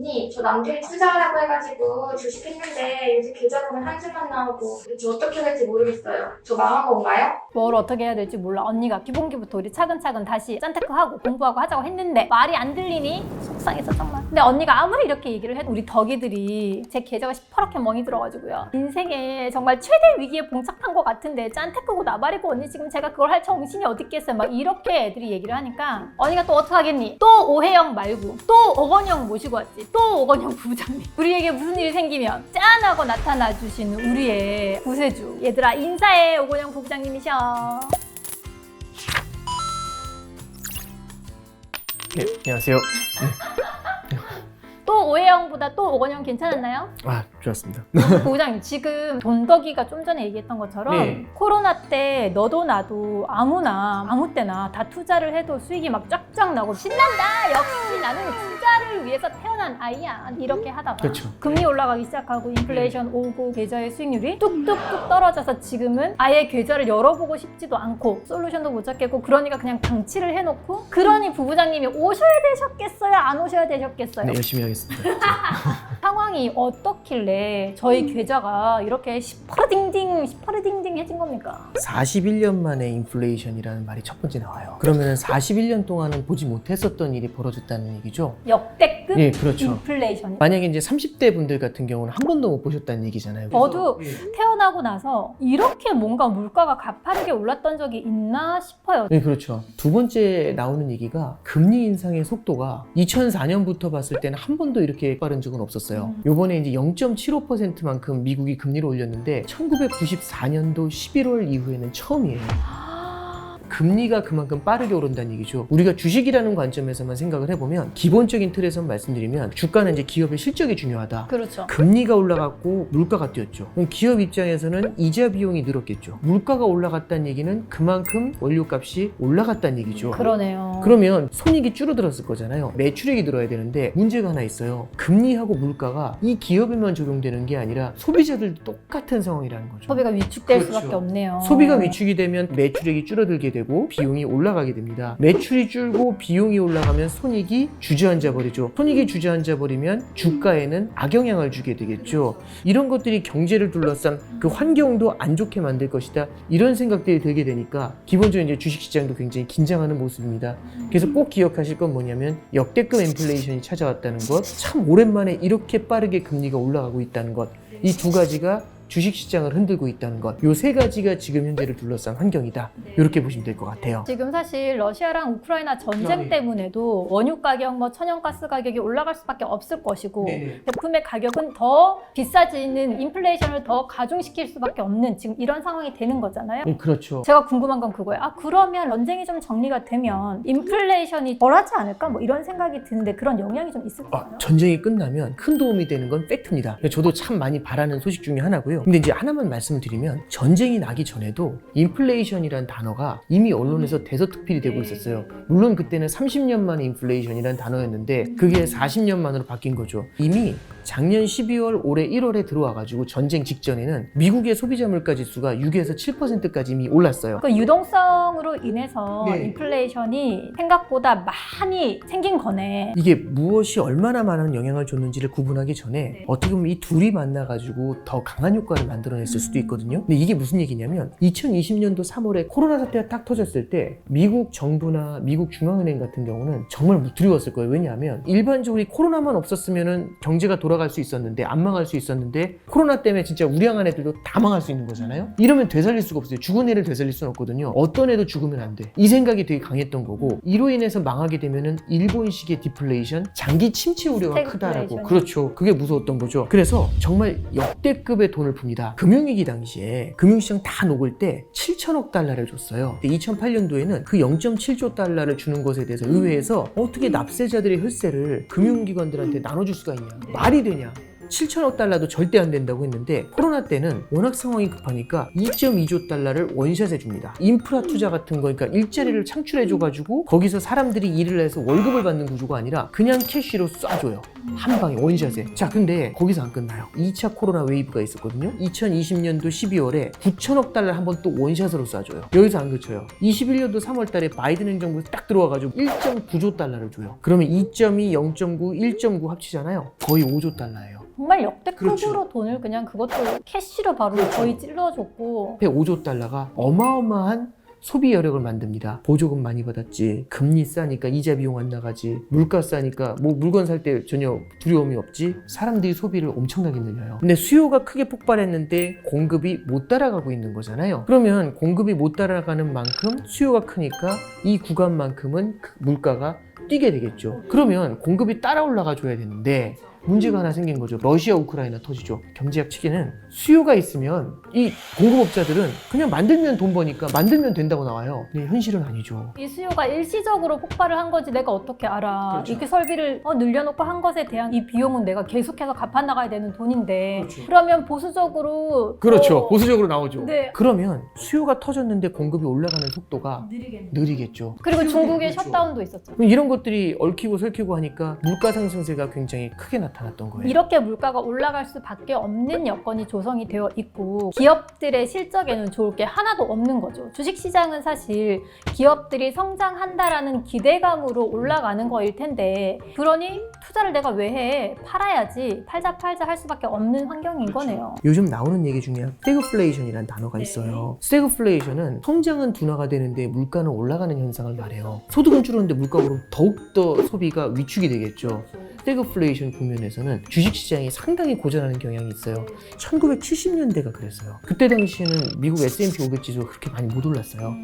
언니, 저 남들이 투자하라고 해가지고 주식했는데 요새 계좌 보면 한숨만 나오고 저 어떻게 해야 될지 모르겠어요. 저 망한 건가요? 뭘 어떻게 해야 될지 몰라. 언니가 기본기부터 우리 차근차근 다시 짠테크하고 공부하고 하자고 했는데 말이 안 들리니 속상해서 정말. 근데 언니가 아무리 이렇게 얘기를 해도 우리 덕이들이 제 계좌가 시퍼렇게 멍이 들어가지고요. 인생에 정말 최대 위기에 봉착한 것 같은데 짠테크고 나발이고 언니 지금 제가 그걸 할 정신이 어디 있겠어요. 막 이렇게 애들이 얘기를 하니까 언니가 또 어떡하겠니? 또 오해영 말고 또 오건영 모시고 왔지. 또 오건영 부부장님. 우리에게 무슨 일이 생기면 짠하고 나타나 주시는 우리의 구세주. 얘들아 인사해. 오건영 부부장님이셔. 네, 안녕하세요. 또 오해영보다 또 오건영 괜찮았나요? 아, 좋았습니다. 부부장님 지금 돈덕이가 좀 전에 얘기했던 것처럼 네. 코로나 때 너도 나도 아무나 아무 때나 다 투자를 해도 수익이 막 쫙쫙 나고 신난다. 역시 나는 투자를 위해서 태어난 아이야. 이렇게 하다가 그렇죠. 금리 올라가기 시작하고 인플레이션 오고 계좌의 수익률이 뚝뚝뚝 떨어져서 지금은 아예 계좌를 열어보고 싶지도 않고 솔루션도 못 찾겠고 그러니까 그냥 방치를 해놓고 그러니 부부장님이 오셔야 되셨겠어요? 안 오셔야 되셨겠어요? 네, 열심히 하겠습니다. 상황이 어떻길래 저희 계좌가 이렇게 시퍼르딩딩해진 겁니까? 41년 만에 인플레이션이라는 말이 첫 번째 나와요. 그러면 41년 동안은 보지 못했었던 일이 벌어졌다는 얘기죠? 역대급 예, 그렇죠. 인플레이션. 만약에 이제 30대 분들 같은 경우는 한 번도 못 보셨다는 얘기잖아요. 저도 그래서, 태어나고 나서 이렇게 뭔가 물가가 가파르게 올랐던 적이 있나 싶어요. 네, 그렇죠. 두 번째 나오는 얘기가 금리 인상의 속도가 2004년부터 봤을 때는 한 번도 이렇게 빠른 적은 없었어요. 요번에 이제 0.75%만큼 미국이 금리를 올렸는데 1994년도 11월 이후에는 처음이에요. 금리가 그만큼 빠르게 오른다는 얘기죠. 우리가 주식이라는 관점에서만 생각을 해보면 기본적인 틀에서 말씀드리면 주가는 이제 기업의 실적이 중요하다. 그렇죠. 금리가 올라갔고 물가가 뛰었죠. 그럼 기업 입장에서는 이자 비용이 늘었겠죠. 물가가 올라갔다는 얘기는 그만큼 원료값이 올라갔다는 얘기죠. 그러네요. 그러면 손익이 줄어들었을 거잖아요. 매출액이 늘어야 되는데 문제가 하나 있어요. 금리하고 물가가 이 기업에만 적용되는 게 아니라 소비자들도 똑같은 상황이라는 거죠. 소비가 위축될 그렇죠. 수밖에 없네요. 소비가 위축이 되면 매출액이 줄어들게 되고 비용이 올라가게 됩니다. 매출이 줄고 비용이 올라가면 손익이 주저앉아 버리죠. 손익이 주저앉아 버리면 주가에는 악영향을 주게 되겠죠. 이런 것들이 경제를 둘러싼 그 환경도 안 좋게 만들 것이다. 이런 생각들이 들게 되니까 기본적으로 이제 주식시장도 굉장히 긴장하는 모습입니다. 그래서 꼭 기억하실 건 뭐냐면 역대급 인플레이션이 찾아왔다는 것, 참 오랜만에 이렇게 빠르게 금리가 올라가고 있다는 것, 이 두 가지가 주식시장을 흔들고 있다는 것, 요 세 가지가 지금 현재를 둘러싼 환경이다. 이렇게 보시면 될 것 같아요. 지금 사실 러시아랑 우크라이나 전쟁 때문에도 원유 가격, 천연가스 가격이 올라갈 수밖에 없을 것이고 제품의 가격은 더 비싸지는 인플레이션을 더 가중시킬 수밖에 없는 지금 이런 상황이 되는 거잖아요. 그렇죠. 제가 궁금한 건 그거예요. 그러면 전쟁이 좀 정리가 되면 인플레이션이 덜하지 않을까? 뭐 이런 생각이 드는데 그런 영향이 좀 있을까요? 전쟁이 끝나면 큰 도움이 되는 건 팩트입니다. 저도 참 많이 바라는 소식 중에 하나고요. 근데 이제 하나만 말씀을 드리면 전쟁이 나기 전에도 인플레이션이라는 단어가 이미 언론에서 대서특필이 되고 있었어요. 물론 그때는 30년 만에 인플레이션이라는 단어였는데 그게 40년 만으로 바뀐 거죠. 이미 작년 12월 올해 1월에 들어와가지고 전쟁 직전에는 미국의 소비자 물가 지수가 6에서 7%까지 이미 올랐어요. 그 유동성으로 인해서 네. 인플레이션이 생각보다 많이 생긴 거네. 이게 무엇이 얼마나 많은 영향을 줬는지를 구분하기 전에 어떻게 보면 이 둘이 만나가지고 더 강한 효과를 만들어냈을 수도 있거든요. 근데 이게 무슨 얘기냐면 2020년도 3월에 코로나 사태가 딱 터졌을 때 미국 정부나 미국 중앙은행 같은 경우는 정말 두려웠을 거예요. 왜냐하면 일반적으로 이 코로나만 없었으면 경제가 돌아갈 수 있었는데 안 망할 수 있었는데 코로나 때문에 진짜 우량한 애들도 다 망할 수 있는 거잖아요. 이러면 되살릴 수가 없어요. 죽은 애를 되살릴 수는 없거든요. 어떤 애도 죽으면 안 돼. 이 생각이 되게 강했던 거고 이로 인해서 망하게 되면은 일본식의 디플레이션, 장기 침체 우려가 크다라고. 그렇죠. 그게 무서웠던 거죠. 그래서 정말 역대급의 돈을 풉니다. 금융위기 당시에 금융시장 다 녹을 때 7천억 달러를 줬어요. 2008년도에는 그 0.7조 달러를 주는 것에 대해서 의회에서 어떻게 납세자들의 혈세를 금융기관들한테 나눠줄 수가 있냐. 말이 되냐. 7천억 달러도 절대 안 된다고 했는데 코로나 때는 워낙 상황이 급하니까 2.2조 달러를 원샷에 줍니다. 인프라 투자 같은 거, 그러니까 일자리를 창출해줘가지고 거기서 사람들이 일을 해서 월급을 받는 구조가 아니라 그냥 캐시로 쏴줘요. 한 방에 원샷에. 자, 근데 거기서 안 끝나요. 2차 코로나 웨이브가 있었거든요. 2020년도 12월에 9천억 달러를 한 번 또 원샷으로 쏴줘요. 여기서 안 그쳐요. 21년도 3월 달에 바이든 행정부에서 딱 들어와가지고 1.9조 달러를 줘요. 그러면 2.2, 0.9, 1.9 합치잖아요. 거의 5조 달러예요. 정말 역대급으로 그렇죠. 돈을 그냥 그것도 캐시로 바로 거의 찔러줬고 5조 달러가 어마어마한 소비 여력을 만듭니다. 보조금 많이 받았지, 금리 싸니까 이자 비용 안 나가지, 물가 싸니까 뭐 물건 살 때 전혀 두려움이 없지, 사람들이 소비를 엄청나게 늘려요. 근데 수요가 크게 폭발했는데 공급이 못 따라가고 있는 거잖아요. 그러면 공급이 못 따라가는 만큼 수요가 크니까 이 구간만큼은 물가가 뛰게 되겠죠. 그러면 공급이 따라 올라가 줘야 되는데 문제가 하나 생긴 거죠. 러시아 우크라이나 터지죠. 경제학 측에는 수요가 있으면 이 공급업자들은 그냥 만들면 돈 버니까 만들면 된다고 나와요. 근데 현실은 아니죠. 이 수요가 일시적으로 폭발을 한 거지 내가 어떻게 알아. 그렇죠. 이렇게 설비를 늘려놓고 한 것에 대한 이 비용은 내가 계속해서 갚아나가야 되는 돈인데 그렇죠. 그러면 보수적으로 그렇죠. 보수적으로 나오죠. 네. 그러면 수요가 터졌는데 공급이 올라가는 속도가 느리겠죠. 그리고 중국의 그렇죠. 셧다운도 있었죠. 그럼 이런 것들이 얽히고 설키고 하니까 물가 상승세가 굉장히 크게 나타났던 거예요. 이렇게 물가가 올라갈 수밖에 없는 여건이 조성이 되어 있고 기업들의 실적에는 좋을 게 하나도 없는 거죠. 주식시장은 사실 기업들이 성장한다라는 기대감으로 올라가는 거일 텐데 그러니 투자를 내가 왜 해? 팔아야지. 팔자 할 수밖에 없는 환경인 거네요. 요즘 나오는 얘기 중에 스태그플레이션이라는 단어가 있어요. 스태그플레이션은 성장은 둔화가 되는데 물가는 올라가는 현상을 말해요. 소득은 줄었는데 물가가 오르면 더욱더 소비가 위축이 되겠죠. 스태그플레이션 국면에서는 주식시장이 상당히 고전하는 경향이 있어요. 1970년대가 그랬어요. 그때 당시에는 미국 S&P 500 지수가 그렇게 많이 못 올랐어요.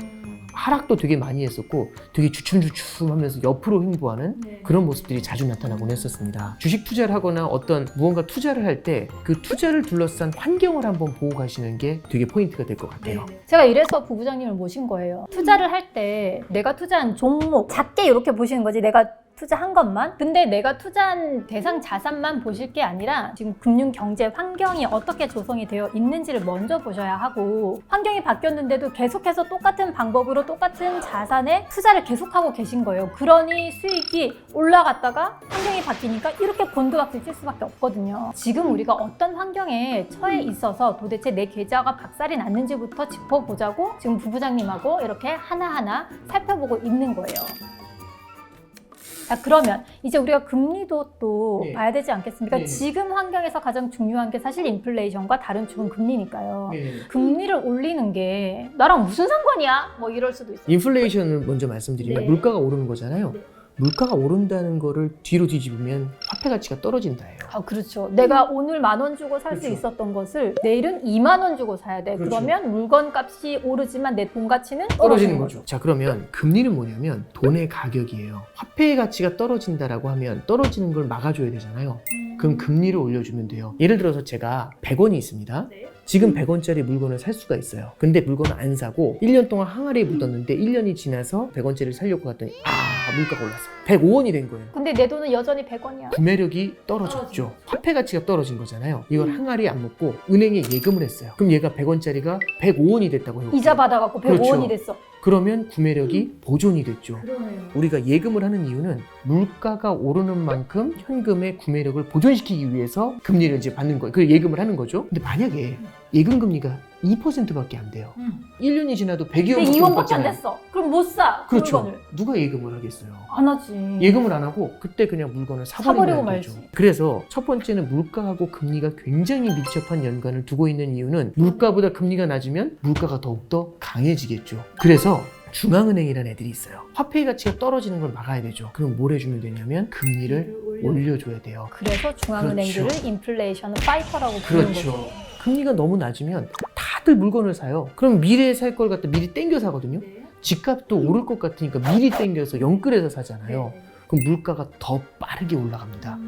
하락도 되게 많이 했었고 되게 주춤주춤하면서 옆으로 횡보하는 그런 모습들이 자주 나타나곤 했었습니다. 주식 투자를 하거나 어떤 무언가 투자를 할 때 그 투자를 둘러싼 환경을 한번 보고 가시는 게 되게 포인트가 될 것 같아요. 제가 이래서 부부장님을 모신 거예요. 투자를 할 때 내가 투자한 종목 작게 이렇게 보시는 거지 내가 투자한 것만. 근데 내가 투자한 대상 자산만 보실 게 아니라 지금 금융 경제 환경이 어떻게 조성이 되어 있는지를 먼저 보셔야 하고 환경이 바뀌었는데도 계속해서 똑같은 방법으로 똑같은 자산에 투자를 계속하고 계신 거예요. 그러니 수익이 올라갔다가 환경이 바뀌니까 이렇게 곤두박질 칠 수밖에 없거든요. 지금 우리가 어떤 환경에 처해 있어서 도대체 내 계좌가 박살이 났는지부터 짚어보자고 지금 부부장님하고 이렇게 하나하나 살펴보고 있는 거예요. 자, 그러면 이제 우리가 금리도 또 네. 봐야 되지 않겠습니까? 네. 지금 환경에서 가장 중요한 게 사실 인플레이션과 다른 축은 금리니까요. 네. 금리를 올리는 게 나랑 무슨 상관이야? 뭐 이럴 수도 있어요. 인플레이션을 먼저 말씀드리면 네. 물가가 오르는 거잖아요. 네. 물가가 오른다는 거를 뒤로 뒤집으면 화폐 가치가 떨어진다예요. 아, 그렇죠. 내가 오늘 10,000원 주고 살 수 그렇죠. 있었던 것을 내일은 20,000원 주고 사야 돼. 그렇죠. 그러면 물건 값이 오르지만 내 돈 가치는 떨어지는 거죠. 자, 그러면 금리는 뭐냐면 돈의 가격이에요. 화폐의 가치가 떨어진다라고 하면 떨어지는 걸 막아줘야 되잖아요. 그럼 금리를 올려주면 돼요. 예를 들어서 제가 100원이 있습니다. 네. 지금 100원짜리 물건을 살 수가 있어요. 근데 물건을 안 사고 1년 동안 항아리에 묻었는데 1년이 지나서 100원짜리를 살려고 갔더니 물가가 올랐어요. 105원이 된 거예요. 근데 내 돈은 여전히 100원이야. 구매력이 떨어졌죠. 화폐 가치가 떨어진 거잖아요. 이걸 항아리에 안 묻고 은행에 예금을 했어요. 그럼 얘가 100원짜리가 105원이 됐다고 해볼게요. 이자 받아갖고 105원이 그렇죠. 됐어. 그러면 구매력이 보존이 됐죠. 그러네요. 우리가 예금을 하는 이유는 물가가 오르는 만큼 현금의 구매력을 보존시키기 위해서 금리를 이제 받는 거예요. 그 예금을 하는 거죠. 근데 만약에 예금 금리가 2%밖에 안 돼요. 1년이 지나도 100여 근데 원 2원밖에 안 됐어. 그럼 못 사. 그 그렇죠. 물건을. 누가 예금을 하겠어요? 안 하지. 예금을 안 하고 그때 그냥 물건을 사버리고 사버리면 되죠. 말지. 그래서 첫 번째는 물가하고 금리가 굉장히 밀접한 연관을 두고 있는 이유는 물가보다 금리가 낮으면 물가가 더욱더 강해지겠죠. 그래서 중앙은행이라는 애들이 있어요. 화폐의 가치가 떨어지는 걸 막아야 되죠. 그럼 뭘 해주면 되냐면 금리를 올려줘야 돼요. 그래서 중앙은행들을 그렇죠. 인플레이션 파이터라고 부르는 그렇죠. 거죠. 금리가 너무 낮으면 다들 물건을 사요. 그럼 미래에 살 걸 갖다 미리 땡겨 사거든요. 집값도 오를 것 같으니까 미리 땡겨서 영끌해서 사잖아요. 그럼 물가가 더 빠르게 올라갑니다.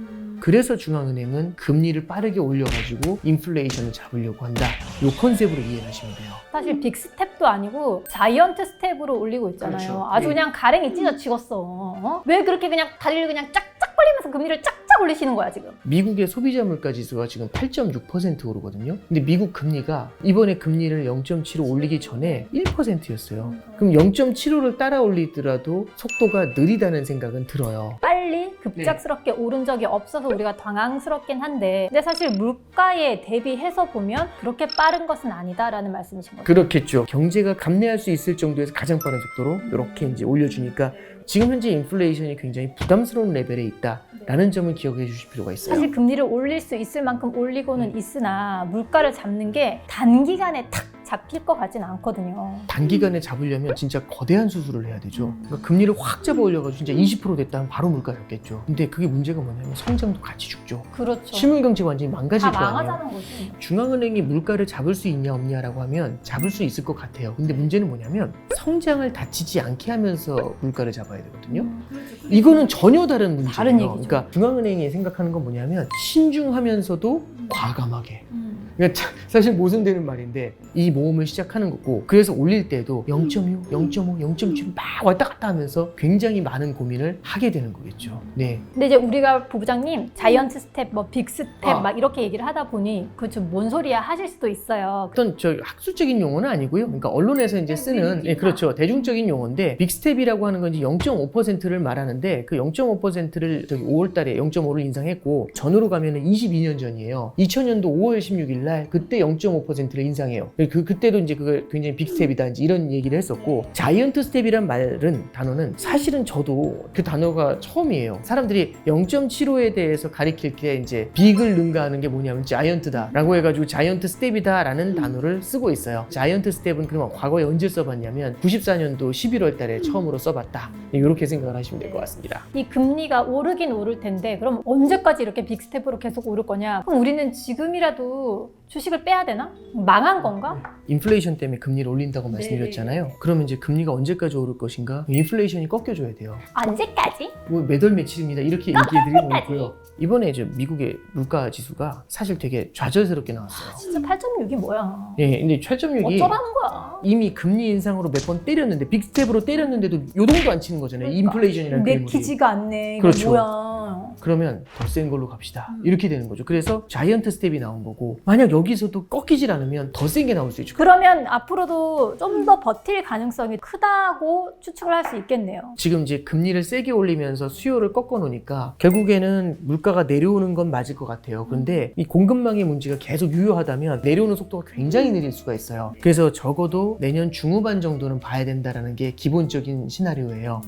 그래서 중앙은행은 금리를 빠르게 올려가지고 인플레이션을 잡으려고 한다. 이 컨셉으로 이해하시면 돼요. 사실 빅 스텝도 아니고 자이언트 스텝으로 올리고 있잖아요. 그렇죠. 아주 네. 그냥 가랭이 찢어 찍었어. 왜 그렇게 그냥 다리를 그냥 짝짝 올리면서 금리를 쫙쫙 올리시는 거야 지금. 미국의 소비자 물가 지수가 지금 8.6% 오르거든요. 근데 미국 금리가 이번에 금리를 0.75 올리기 전에 1%였어요. 그럼 0.75를 따라 올리더라도 속도가 느리다는 생각은 들어요. 빨리 급작스럽게 오른 적이 없어서 우리가 당황스럽긴 한데 근데 사실 물가에 대비해서 보면 그렇게 빠른 것은 아니다라는 말씀이신 거죠. 그렇겠죠. 경제가 감내할 수 있을 정도에서 가장 빠른 속도로 이렇게 이제 올려주니까 지금 현재 인플레이션이 굉장히 부담스러운 레벨에 있다라는 점을 기억해 주실 필요가 있어요. 사실 금리를 올릴 수 있을 만큼 올리고는 있으나 물가를 잡는 게 단기간에 탁 잡힐 것 같진 않거든요. 단기간에 잡으려면 진짜 거대한 수술을 해야 되죠. 그러니까 금리를 확 잡아 올려가지고 진짜 20% 됐다면 바로 물가 잡겠죠. 근데 그게 문제가 뭐냐면 성장도 같이 죽죠. 그렇죠. 실물 경제가 완전히 망가질 다 거 아니에요. 망하자는 거지. 중앙은행이 물가를 잡을 수 있냐 없냐라고 하면 잡을 수 있을 것 같아요. 근데 문제는 뭐냐면 성장을 다치지 않게 하면서 물가를 잡아야 되거든요. 이거는 전혀 다른 문제예요. 다른 얘기죠. 그러니까 중앙은행이 생각하는 건 뭐냐면 신중하면서도 과감하게. 그러니까 사실 모순되는 말인데 이 모험을 시작하는 거고 그래서 올릴 때도 0.6, 0.5, 0.7 막 왔다 갔다 하면서 굉장히 많은 고민을 하게 되는 거겠죠. 네. 근데 이제 우리가 부부장님 자이언트 스텝, 뭐 빅 스텝 막 이렇게 얘기를 하다 보니 그좀 뭔 소리야 하실 수도 있어요. 어떤 저 학술적인 용어는 아니고요. 그러니까 언론에서 이제 쓰는 그렇죠. 대중적인 용어인데 빅스텝이라고 하는 건 이제 0.5%를 말하는데 그 0.5%를 저기 5월달에 0.5를 인상했고 전으로 가면은 22년 전이에요. 2000년도 5월 16일 날 그때 0.5%를 인상해요. 그때도 이제 그걸 굉장히 빅스텝이다 이제 이런 얘기를 했었고 자이언트 스텝이란 단어는 사실은 저도 그 단어가 처음이에요. 사람들이 0.75에 대해서 가리킬 때 이제 빅을 능가하는 게 뭐냐면 자이언트다라고 해가지고 자이언트 스텝이다라는 단어를 쓰고 있어요. 자이언트 스텝은 그러면 과거에 언제 써봤냐면 94년도 11월 달에 처음으로 써봤다. 이렇게 생각을 하시면 될 것 같습니다. 이 금리가 오르긴 오를 텐데 그럼 언제까지 이렇게 빅 스텝으로 계속 오를 거냐? 그럼 우리는 지금이라도 주식을 빼야 되나? 망한 건가? 인플레이션 때문에 금리를 올린다고 말씀드렸잖아요. 그러면 이제 금리가 언제까지 오를 것인가? 인플레이션이 꺾여줘야 돼요. 언제까지? 뭐 몇 월 며칠입니다. 이렇게 얘기해드리고 있고요. 이번에 이제 미국의 물가 지수가 사실 되게 좌절스럽게 나왔어요. 진짜 8.6이 뭐야? 예, 근데 8.6이 어쩌라는 거야? 이미 금리 인상으로 몇 번 때렸는데 빅스텝으로 때렸는데도 요동도 안 치는 거잖아요. 이 인플레이션이라는 괴물이. 내키지가 않네. 이거 그렇죠. 뭐야? 그러면 더 센 걸로 갑시다. 이렇게 되는 거죠. 그래서 자이언트 스텝이 나온 거고 만약 여기서도 꺾이질 않으면 더 센 게 나올 수 있죠. 그러면 앞으로도 좀 더 버틸 가능성이 크다고 추측을 할 수 있겠네요. 지금 이제 금리를 세게 올리면서 수요를 꺾어 놓으니까 결국에는 물가가 내려오는 건 맞을 것 같아요. 그런데 이 공급망의 문제가 계속 유효하다면 내려오는 속도가 굉장히 느릴 수가 있어요. 그래서 적어도 내년 중후반 정도는 봐야 된다는 게 기본적인 시나리오예요.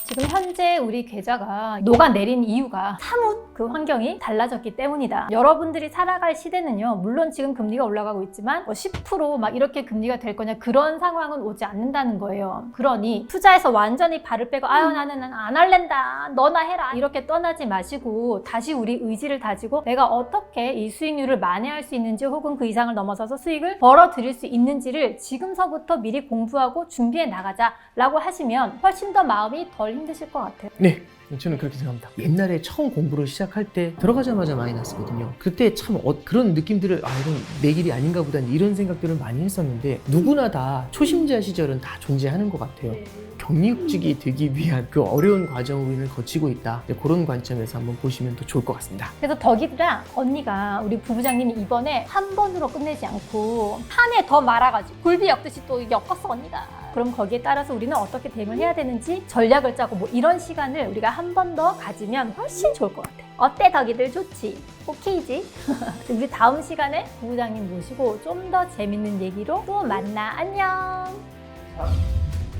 지금 현재 우리 계좌가 녹아내린 이유가 사뭇 그 환경이 달라졌기 때문이다. 여러분들이 살아갈 시대는요, 물론 지금 금리가 올라가고 있지만 뭐 10% 이렇게 금리가 될 거냐 그런 상황은 오지 않는다는 거예요. 그러니 투자에서 완전히 발을 빼고 아유 나는 안 할랜다 너나 해라 이렇게 떠나지 마시고 다시 우리 의지를 다지고 내가 어떻게 이 수익률을 만회할 수 있는지 혹은 그 이상을 넘어서서 수익을 벌어들일 수 있는지를 지금서부터 미리 공부하고 준비해 나가자라고 하시면 훨씬 더 마음이 덜 힘드실 것 같아요. 네. 저는 그렇게 생각합니다. 옛날에 처음 공부를 시작할 때 들어가자마자 마이너스거든요. 그때 참 그런 느낌들을 이건 내 길이 아닌가 보다 이런 생각들을 많이 했었는데 누구나 다 초심자 시절은 다 존재하는 것 같아요. 경리육직이 되기 위한 그 어려운 과정을 우리는 거치고 있다. 그런 관점에서 한번 보시면 더 좋을 것 같습니다. 그래서 덕이더라 언니가 우리 부부장님이 이번에 한 번으로 끝내지 않고 한 해 더 말아가지고 굴비 엮듯이 또 엮었어 언니가. 그럼 거기에 따라서 우리는 어떻게 대응을 해야 되는지 전략을 짜고 뭐 이런 시간을 우리가 한 번 더 가지면 훨씬 좋을 것 같아. 어때 덕이들 좋지? 오케이지? 우리 다음 시간에 부부장님 모시고 좀 더 재밌는 얘기로 또 만나. 안녕.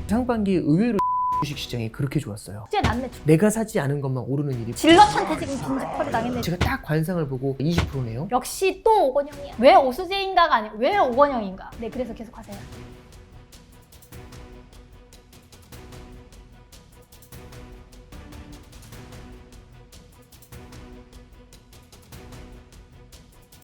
상반기 의외로 주식시장이 그렇게 좋았어요. 축제 났네. 내가 사지 않은 것만 오르는 일이 질럿한테 지금 빈집털이 당했네. 제가 딱 관상을 보고 20%네요. 역시 또 오건영이야. 왜 오수재인가가 아니야. 왜 오건영인가. 네, 그래서 계속 하세요.